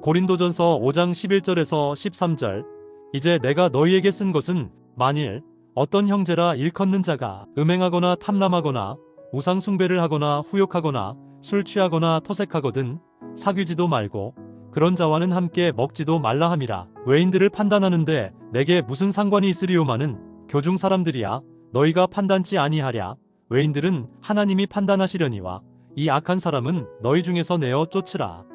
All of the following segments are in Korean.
고린도전서 5장 11절에서 13절. 이제 내가 너희에게 쓴 것은 만일 어떤 형제라 일컫는 자가 음행하거나 탐람하거나 우상 숭배를 하거나 후욕하거나 술 취하거나 토색하거든 사귀지도 말고 그런 자와는 함께 먹지도 말라 함이라. 외인들을 판단하는데 내게 무슨 상관이 있으리오마는 교중 사람들이야 너희가 판단치 아니하랴. 외인들은 하나님이 판단하시려니와 이 악한 사람은 너희 중에서 내어 쫓으라.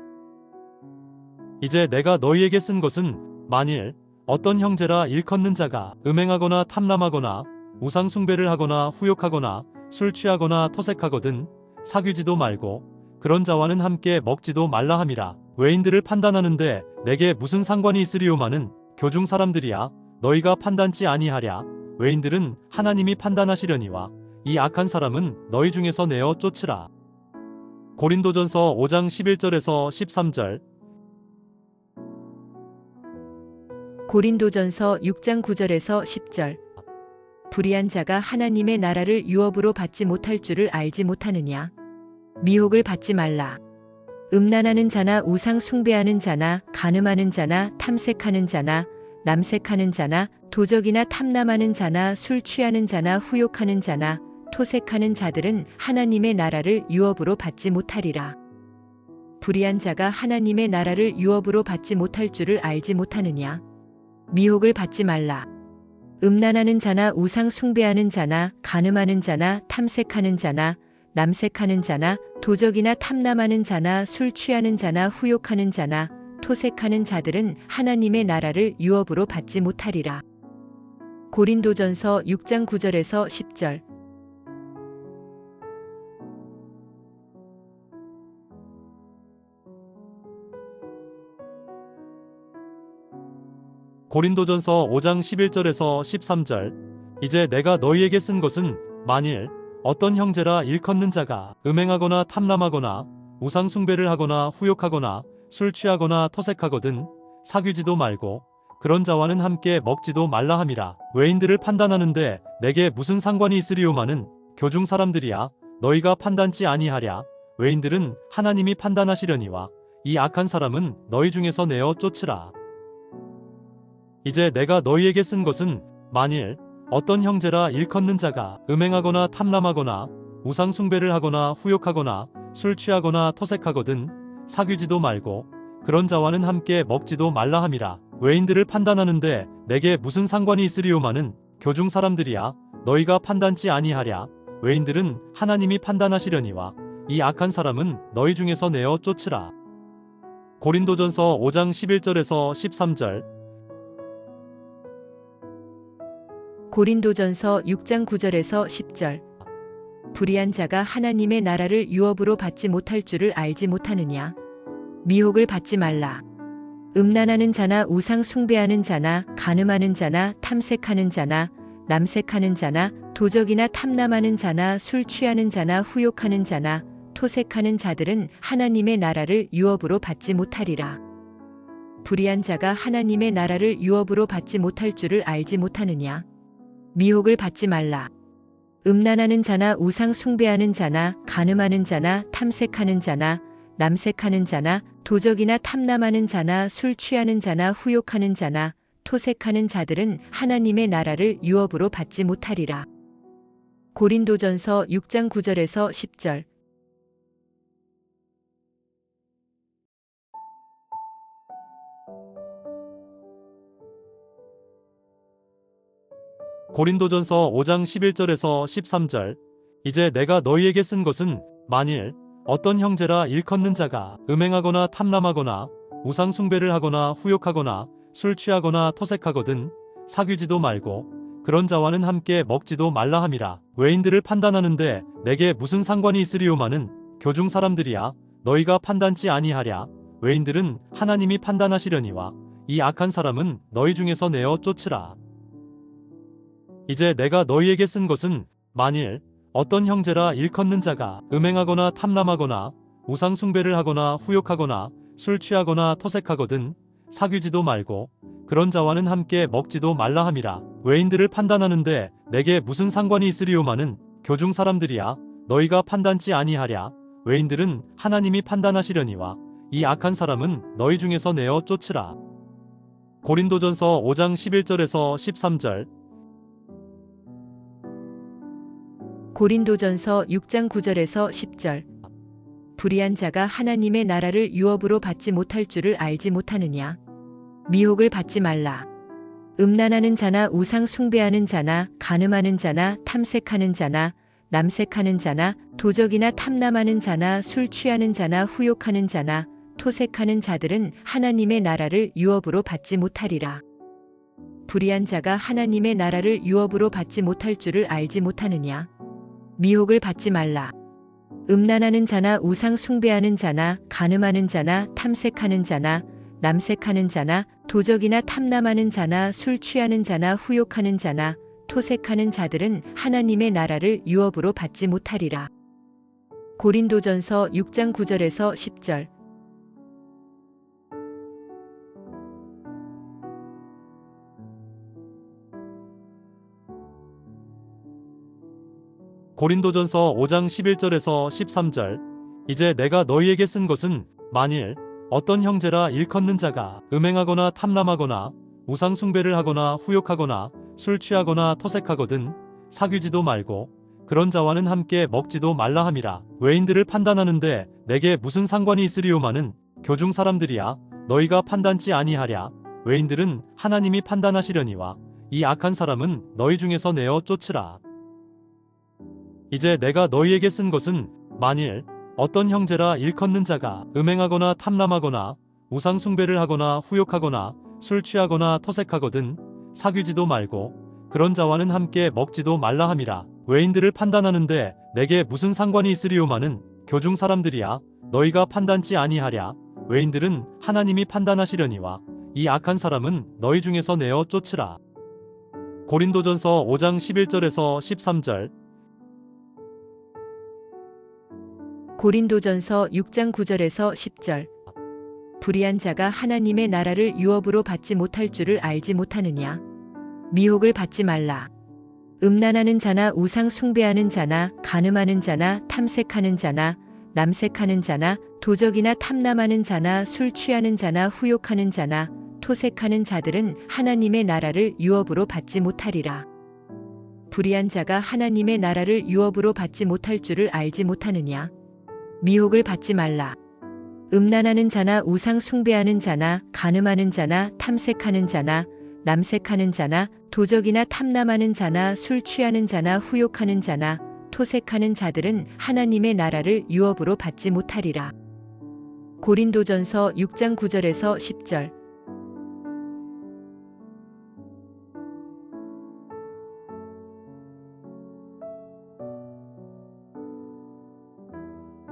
이제 내가 너희에게 쓴 것은 만일 어떤 형제라 일컫는 자가 음행하거나 탐람하거나 우상 숭배를 하거나 후욕하거나 술 취하거나 토색하거든 사귀지도 말고 그런 자와는 함께 먹지도 말라 함이라. 외인들을 판단하는데 내게 무슨 상관이 있으리오마는 교중 사람들이야 너희가 판단치 아니하랴. 외인들은 하나님이 판단하시려니와 이 악한 사람은 너희 중에서 내어 쫓으라. 고린도전서 5장 11절에서 13절. 고린도전서 6장 9절에서 10절. 불의한 자가 하나님의 나라를 유업으로 받지 못할 줄을 알지 못하느냐. 미혹을 받지 말라. 음란하는 자나 우상 숭배하는 자나 간음하는 자나 탐색하는 자나 남색하는 자나 도적이나 탐남하는 자나 술 취하는 자나 후욕하는 자나 토색하는 자들은 하나님의 나라를 유업으로 받지 못하리라. 불의한 자가 하나님의 나라를 유업으로 받지 못할 줄을 알지 못하느냐. 미혹을 받지 말라. 음란하는 자나 우상 숭배하는 자나 간음하는 자나 탐색하는 자나 남색하는 자나 도적이나 탐남하는 자나 술 취하는 자나 후욕하는 자나 토색하는 자들은 하나님의 나라를 유업으로 받지 못하리라. 고린도전서 6장 9절에서 10절. 고린도전서 5장 11절에서 13절. 이제 내가 너희에게 쓴 것은 만일 어떤 형제라 일컫는 자가 음행하거나 탐람하거나 우상 숭배를 하거나 후욕하거나 술 취하거나 토색하거든 사귀지도 말고 그런 자와는 함께 먹지도 말라 함이라. 외인들을 판단하는데 내게 무슨 상관이 있으리오마는 교중 사람들이야 너희가 판단치 아니하랴. 외인들은 하나님이 판단하시려니와 이 악한 사람은 너희 중에서 내어 쫓으라. 이제 내가 너희에게 쓴 것은 만일 어떤 형제라 일컫는 자가 음행하거나 탐람하거나 우상 숭배를 하거나 후욕하거나 술 취하거나 토색하거든 사귀지도 말고 그런 자와는 함께 먹지도 말라 함이라. 외인들을 판단하는데 내게 무슨 상관이 있으리오마는 교중 사람들이야 너희가 판단치 아니하랴. 외인들은 하나님이 판단하시려니와 이 악한 사람은 너희 중에서 내어 쫓으라. 고린도전서 5장 11절에서 13절. 고린도전서 6장 9절에서 10절. 불의한 자가 하나님의 나라를 유업으로 받지 못할 줄을 알지 못하느냐. 미혹을 받지 말라. 음란하는 자나 우상 숭배하는 자나 간음하는 자나 탐색하는 자나 남색하는 자나 도적이나 탐남하는 자나 술 취하는 자나 후욕하는 자나 토색하는 자들은 하나님의 나라를 유업으로 받지 못하리라. 불의한 자가 하나님의 나라를 유업으로 받지 못할 줄을 알지 못하느냐. 미혹을 받지 말라. 음란하는 자나 우상 숭배하는 자나 간음하는 자나 탐색하는 자나 남색하는 자나 도적이나 탐남하는 자나 술 취하는 자나 후욕하는 자나 토색하는 자들은 하나님의 나라를 유업으로 받지 못하리라. 고린도전서 6장 9절에서 10절. 고린도전서 5장 11절에서 13절. 이제 내가 너희에게 쓴 것은 만일 어떤 형제라 일컫는 자가 음행하거나 탐람하거나 우상 숭배를 하거나 후욕하거나 술 취하거나 토색하거든 사귀지도 말고 그런 자와는 함께 먹지도 말라 함이라. 외인들을 판단하는데 내게 무슨 상관이 있으리오마는 교중 사람들이야 너희가 판단치 아니하랴. 외인들은 하나님이 판단하시려니와 이 악한 사람은 너희 중에서 내어 쫓으라. 이제 내가 너희에게 쓴 것은 만일 어떤 형제라 일컫는 자가 음행하거나 탐람하거나 우상 숭배를 하거나 후욕하거나 술 취하거나 토색하거든 사귀지도 말고 그런 자와는 함께 먹지도 말라 함이라. 외인들을 판단하는데 내게 무슨 상관이 있으리오마는 교중 사람들이야 너희가 판단치 아니하랴. 외인들은 하나님이 판단하시려니와 이 악한 사람은 너희 중에서 내어 쫓으라. 고린도전서 5장 11절에서 13절. 고린도전서 6장 9절에서 10절. 불의한 자가 하나님의 나라를 유업으로 받지 못할 줄을 알지 못하느냐. 미혹을 받지 말라. 음란하는 자나 우상 숭배하는 자나 간음하는 자나 탐색하는 자나 남색하는 자나 도적이나 탐남하는 자나 술 취하는 자나 후욕하는 자나 토색하는 자들은 하나님의 나라를 유업으로 받지 못하리라. 불의한 자가 하나님의 나라를 유업으로 받지 못할 줄을 알지 못하느냐. 미혹을 받지 말라. 음란하는 자나 우상 숭배하는 자나 간음하는 자나 탐색하는 자나 남색하는 자나 도적이나 탐남하는 자나 술 취하는 자나 후욕하는 자나 토색하는 자들은 하나님의 나라를 유업으로 받지 못하리라. 고린도전서 6장 9절에서 10절. 고린도전서 5장 11절에서 13절. 이제 내가 너희에게 쓴 것은 만일 어떤 형제라 일컫는 자가 음행하거나 탐람하거나 우상 숭배를 하거나 후욕하거나 술 취하거나 토색하거든 사귀지도 말고 그런 자와는 함께 먹지도 말라 함이라. 외인들을 판단하는데 내게 무슨 상관이 있으리오마는 교중 사람들이야 너희가 판단치 아니하랴. 외인들은 하나님이 판단하시려니와 이 악한 사람은 너희 중에서 내어 쫓으라. 이제 내가 너희에게 쓴 것은 만일 어떤 형제라 일컫는 자가 음행하거나 탐람하거나 우상 숭배를 하거나 후욕하거나 술 취하거나 토색하거든 사귀지도 말고 그런 자와는 함께 먹지도 말라 함이라. 외인들을 판단하는데 내게 무슨 상관이 있으리오마는 교중 사람들이야 너희가 판단치 아니하랴. 외인들은 하나님이 판단하시려니와 이 악한 사람은 너희 중에서 내어 쫓으라. 고린도전서 5장 11절에서 13절. 고린도전서 6장 9절에서 10절. 불의한 자가 하나님의 나라를 유업으로 받지 못할 줄을 알지 못하느냐. 미혹을 받지 말라. 음란하는 자나 우상 숭배하는 자나 간음하는 자나 탐색하는 자나 남색하는 자나 도적이나 탐남하는 자나 술 취하는 자나 후욕하는 자나 토색하는 자들은 하나님의 나라를 유업으로 받지 못하리라. 불의한 자가 하나님의 나라를 유업으로 받지 못할 줄을 알지 못하느냐. 미혹을 받지 말라. 음란하는 자나 우상 숭배하는 자나 간음하는 자나 탐색하는 자나 남색하는 자나 도적이나 탐남하는 자나 술 취하는 자나 후욕하는 자나 토색하는 자들은 하나님의 나라를 유업으로 받지 못하리라. 고린도전서 6장 9절에서 10절.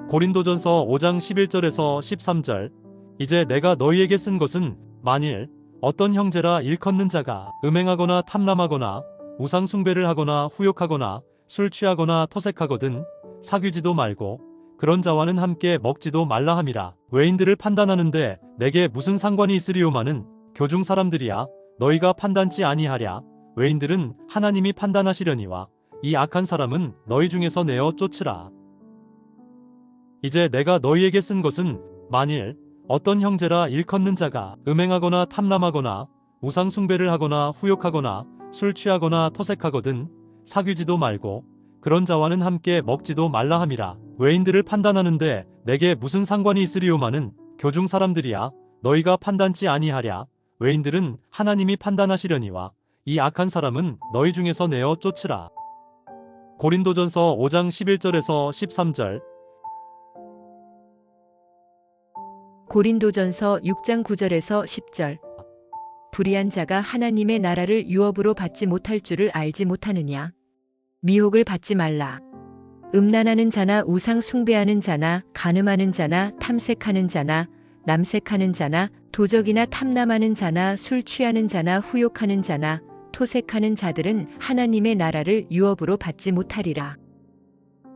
고린도전서 5장 11절에서 13절. 이제 내가 너희에게 쓴 것은 만일 어떤 형제라 일컫는 자가 음행하거나 탐람하거나 우상 숭배를 하거나 후욕하거나 술 취하거나 토색하거든 사귀지도 말고 그런 자와는 함께 먹지도 말라 함이라. 외인들을 판단하는데 내게 무슨 상관이 있으리오마는 교중 사람들이야 너희가 판단치 아니하랴. 외인들은 하나님이 판단하시려니와 이 악한 사람은 너희 중에서 내어 쫓으라. 이제 내가 너희에게 쓴 것은 만일 어떤 형제라 일컫는 자가 음행하거나 탐람하거나 우상 숭배를 하거나 후욕하거나 술 취하거나 토색하거든 사귀지도 말고 그런 자와는 함께 먹지도 말라 함이라. 외인들을 판단하는데 내게 무슨 상관이 있으리오마는 교중 사람들이야 너희가 판단치 아니하랴. 외인들은 하나님이 판단하시려니와 이 악한 사람은 너희 중에서 내어 쫓으라. 고린도전서 5장 11절에서 13절. 고린도전서 6장 9절에서 10절. 불의한 자가 하나님의 나라를 유업으로 받지 못할 줄을 알지 못하느냐. 미혹을 받지 말라. 음란하는 자나 우상 숭배하는 자나 간음하는 자나 탐색하는 자나 남색하는 자나 도적이나 탐남하는 자나 술 취하는 자나 후욕하는 자나 토색하는 자들은 하나님의 나라를 유업으로 받지 못하리라.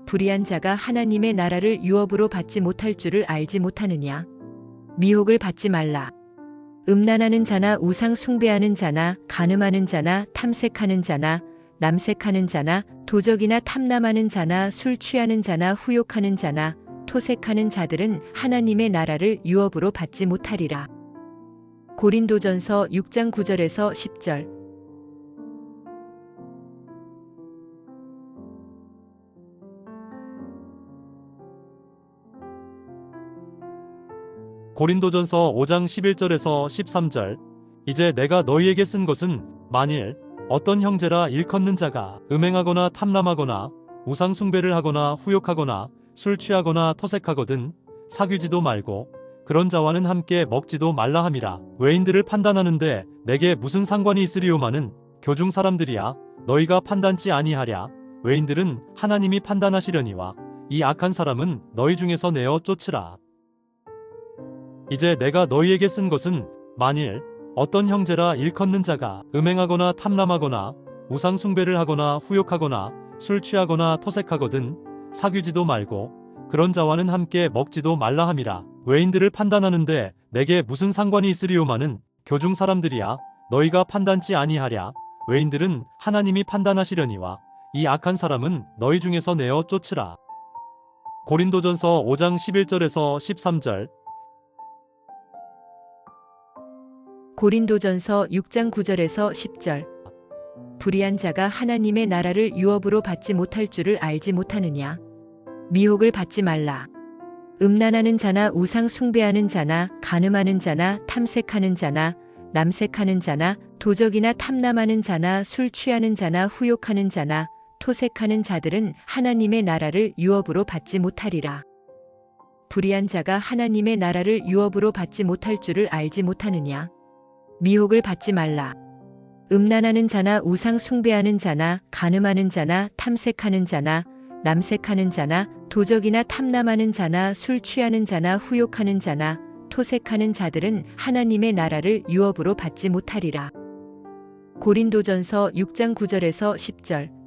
불의한 자가 하나님의 나라를 유업으로 받지 못할 줄을 알지 못하느냐. 미혹을 받지 말라. 음란하는 자나 우상 숭배하는 자나 간음하는 자나 탐색하는 자나 남색하는 자나 도적이나 탐남하는 자나 술 취하는 자나 후욕하는 자나 토색하는 자들은 하나님의 나라를 유업으로 받지 못하리라. 고린도전서 6장 9절에서 10절. 고린도전서 5장 11절에서 13절. 이제 내가 너희에게 쓴 것은 만일 어떤 형제라 일컫는 자가 음행하거나 탐람하거나 우상 숭배를 하거나 후욕하거나 술 취하거나 토색하거든 사귀지도 말고 그런 자와는 함께 먹지도 말라 함이라. 외인들을 판단하는데 내게 무슨 상관이 있으리오마는 교중 사람들이야 너희가 판단치 아니하랴. 외인들은 하나님이 판단하시려니와 이 악한 사람은 너희 중에서 내어 쫓으라. 이제 내가 너희에게 쓴 것은 만일 어떤 형제라 일컫는 자가 음행하거나 탐람하거나 우상 숭배를 하거나 후욕하거나 술 취하거나 토색하거든 사귀지도 말고 그런 자와는 함께 먹지도 말라 함이라. 외인들을 판단하는데 내게 무슨 상관이 있으리오마는 교중 사람들이야 너희가 판단치 아니하랴. 외인들은 하나님이 판단하시려니와 이 악한 사람은 너희 중에서 내어 쫓으라. 고린도전서 5장 11절에서 13절. 고린도전서 6장 9절에서 10절. 불의한 자가 하나님의 나라를 유업으로 받지 못할 줄을 알지 못하느냐. 미혹을 받지 말라. 음란하는 자나 우상 숭배하는 자나 간음하는 자나 탐색하는 자나 남색하는 자나 도적이나 탐남하는 자나 술 취하는 자나 후욕하는 자나 토색하는 자들은 하나님의 나라를 유업으로 받지 못하리라. 불의한 자가 하나님의 나라를 유업으로 받지 못할 줄을 알지 못하느냐. 미혹을 받지 말라. 음란하는 자나 우상 숭배하는 자나 간음하는 자나 탐색하는 자나 남색하는 자나 도적이나 탐남하는 자나 술 취하는 자나 후욕하는 자나 토색하는 자들은 하나님의 나라를 유업으로 받지 못하리라. 고린도전서 6장 9절에서 10절.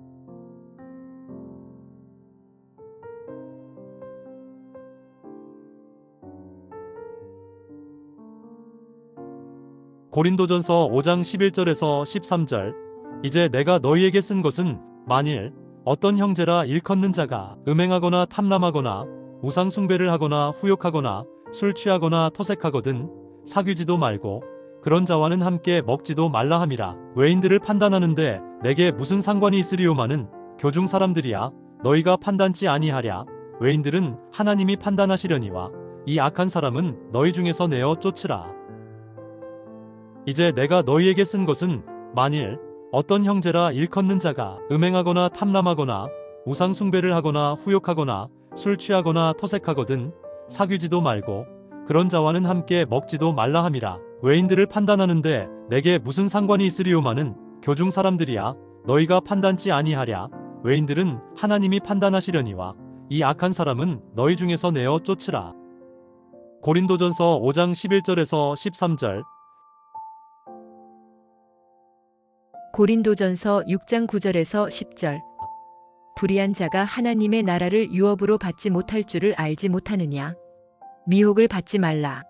고린도전서 5장 11절에서 13절. 이제 내가 너희에게 쓴 것은 만일 어떤 형제라 일컫는 자가 음행하거나 탐람하거나 우상 숭배를 하거나 후욕하거나 술 취하거나 토색하거든 사귀지도 말고 그런 자와는 함께 먹지도 말라 함이라. 외인들을 판단하는데 내게 무슨 상관이 있으리오마는 교중 사람들이야 너희가 판단치 아니하랴. 외인들은 하나님이 판단하시려니와 이 악한 사람은 너희 중에서 내어 쫓으라. 이제 내가 너희에게 쓴 것은 만일 어떤 형제라 일컫는 자가 음행하거나 탐람하거나 우상 숭배를 하거나 후욕하거나 술 취하거나 토색하거든 사귀지도 말고 그런 자와는 함께 먹지도 말라 함이라. 외인들을 판단하는데 내게 무슨 상관이 있으리오마는 교중 사람들이야 너희가 판단치 아니하랴. 외인들은 하나님이 판단하시려니와 이 악한 사람은 너희 중에서 내어 쫓으라. 고린도전서 5장 11절에서 13절. 고린도전서 6장 9절에서 10절. 불의한 자가 하나님의 나라를 유업으로 받지 못할 줄을 알지 못하느냐. 미혹을 받지 말라.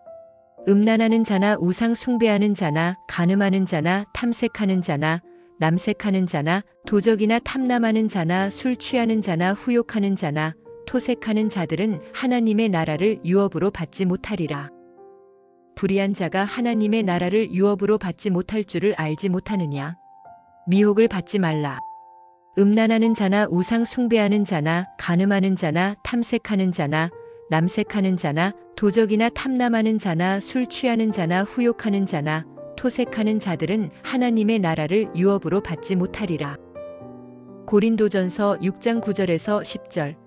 음란하는 자나 우상 숭배하는 자나 간음하는 자나 탐색하는 자나 남색하는 자나 도적이나 탐남하는 자나 술 취하는 자나 후욕하는 자나 토색하는 자들은 하나님의 나라를 유업으로 받지 못하리라. 불의한 자가 하나님의 나라를 유업으로 받지 못할 줄을 알지 못하느냐. 미혹을 받지 말라. 음란하는 자나 우상 숭배하는 자나 간음하는 자나 탐색하는 자나 남색하는 자나 도적이나 탐남하는 자나 술 취하는 자나 후욕하는 자나 토색하는 자들은 하나님의 나라를 유업으로 받지 못하리라. 고린도전서 6장 9절에서 10절.